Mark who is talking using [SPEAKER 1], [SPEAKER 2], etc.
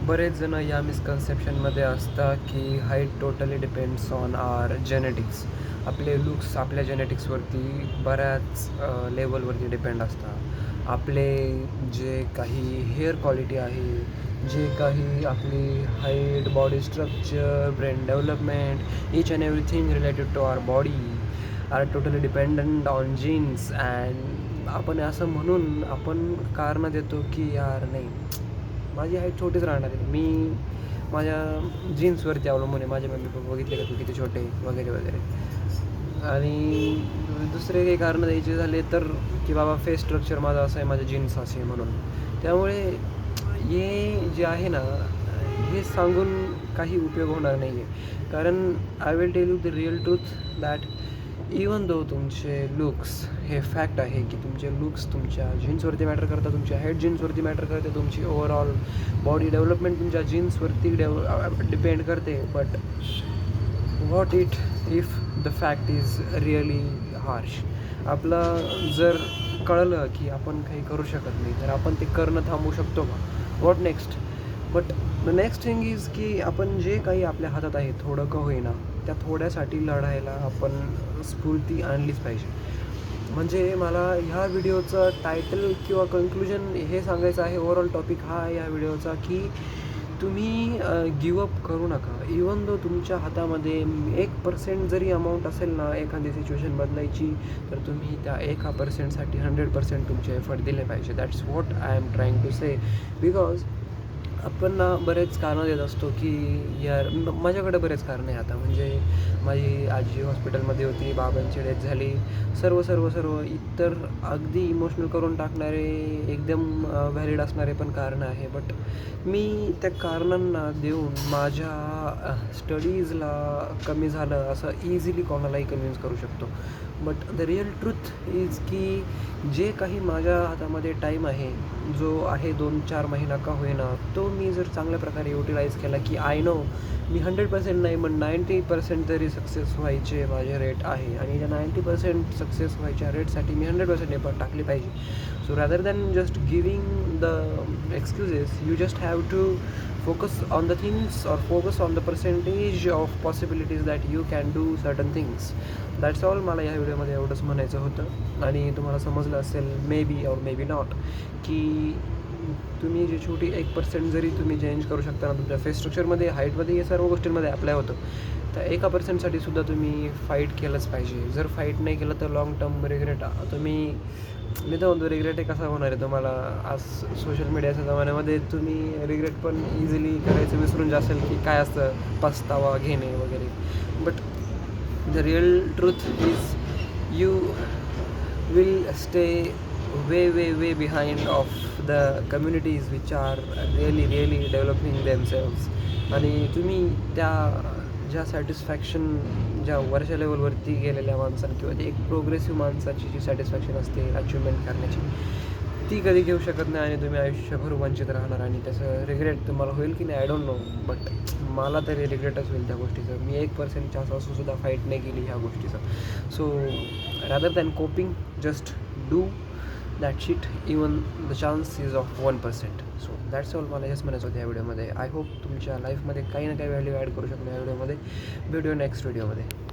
[SPEAKER 1] बरेच जण या मिसकन्सेप्शनमध्ये असतात की height totally depends on our genetics. आपले लुक्स आपल्या जेनेटिक्सवरती बऱ्याच लेवलवरती डिपेंड असतात. आपले जे काही हेअर क्वालिटी आहे, जे काही आपली height, body structure, brain development, each and everything related to our body are totally dependent on genes. And आपण असं म्हणून आपण कारणं देतो की यार नाही, माझी हाईट छोटीच राहणार आहे, मी माझ्या जीन्सवरती अवलंबून आहे, माझे मम्मी पप्पा बघितले का तू किती छोटे वगैरे वगैरे. आणि दुसरे काही कारणं द्यायचे झाले तर की बाबा फेस स्ट्रक्चर माझं असं आहे, माझे जीन्स असे म्हणून. त्यामुळे हे जे आहे ना, हे सांगून काही उपयोग होणार नाही आहे. कारण I will tell you the real truth that even though तुमचे लुक्स हे फॅक्ट आहे की तुमचे लुक्स तुमच्या जीन्सवरती मॅटर करतात, तुमची हाईट जीन्सवरती मॅटर करते, तुमची ओव्हरऑल बॉडी डेव्हलपमेंट तुमच्या जीन्सवरती डिपेंड करते. But what if the fact is really harsh. आपलं जर कळलं की आपण काही करू शकत नाही तर आपण ते करणं थांबवू शकतो का? What next? But the next thing is की आपण जे काही आपल्या हातात आहे थोडं का होईना, त्या थोड्यासाठी लढायला आपण स्फूर्ती आणलीच पाहिजे. म्हणजे मला ह्या व्हिडिओचं टायटल किंवा कन्क्लुजन हे सांगायचं आहे, ओव्हरऑल टॉपिक हा आहे या व्हिडिओचा की तुम्ही गिवअप करू नका. इवन दो तुमच्या हातामध्ये 1% जरी अमाऊंट असेल ना एखादी सिच्युएशन बदलायची, तर तुम्ही त्या 1% 100% तुमचे एफर्ट दिले पाहिजे. That's what I am trying to say. Because आपण ना बरेच कारणं देत असतो की यार माझ्याकडे बरेच कारणं आहे आता. म्हणजे माझी आजी हॉस्पिटलमध्ये होती, बाबांची डेथ झाली, सर्व सर्व सर्व इतर अगदी इमोशनल करून टाकणारे एकदम व्हॅलिड असणारे पण कारणं आहे. बट मी त्या कारणांना देऊन माझ्या स्टडीजला कमी झालं असं इझिली कोणालाही कन्व्हिन्स करू शकतो. But the real truth is की जे काही माझ्या हातामध्ये टाईम आहे, जो आहे 2-4 महिना का होईना, तो मी जर चांगल्या प्रकारे युटिलाइज केला की आय नो मी 100% नाही पण 90% तरी सक्सेस व्हायचे माझे रेट आहे. आणि त्या 90% सक्सेस व्हायच्या रेटसाठी मी 100% एफर्ट टाकले पाहिजे. So rather than just giving the excuses, you just have to focus on the things or focus on the percentage of possibilities that you can do certain things. That's all. मला ह्या व्हिडिओमध्ये एवढंच म्हणायचं होतं. आणि तुम्हाला समजलं असेल मे बी और मे बी नॉट की तुम्ही जी छोटी 1% जरी तुम्ही चेंज करू शकता ना तुमच्या फेस स्ट्रक्चरमध्ये, हाईटमध्ये, या सर्व गोष्टींमध्ये अप्लाय होतं. त्या 1% सुद्धा तुम्ही फाईट केलंच पाहिजे. जर फाईट नाही केलं तर लाँग टर्म रिग्रेट तुम्ही, मी तर म्हणतो रिग्रेट कसा होणार आहे तुम्हाला. आज सोशल मीडियाच्या जमान्यामध्ये तुम्ही रिग्रेट पण इझिली करायचं विसरून जाशाल की काय असतं पस्तावा घेणे वगैरे. But the real truth is you will stay way behind of the communities which are really developing themselves. आणि तुम्ही त्या ज्या सॅटिस्फॅक्शन ज्या वरच्या लेवलवरती गेलेल्या माणसांना किंवा एक प्रोग्रेसिव्ह माणसाची जी सॅटिस्फॅक्शन असते अचिव्हमेंट करण्याची, ती कधी घेऊ शकत नाही. आणि तुम्ही आयुष्यभर वंचित राहणार आणि त्याचं रिग्रेट तुम्हाला होईल की नाही आय डोंट नो. बट मला तरी रिग्रेटच होईल त्या गोष्टीचं. मी 1% असूनसुद्धा फाईट नाही केली ह्या गोष्टीचं. So rather than coping, just do that shit even the chance is of 1%. So that's all. मला हेच म्हणायचं होतं या व्हिडिओमध्ये. आय होप तुमच्या लाईफमध्ये काही ना काही व्हॅल्यू ॲड करू शकतो या व्हिडिओमध्ये. भेटूया नेक्स्ट व्हिडिओमध्ये.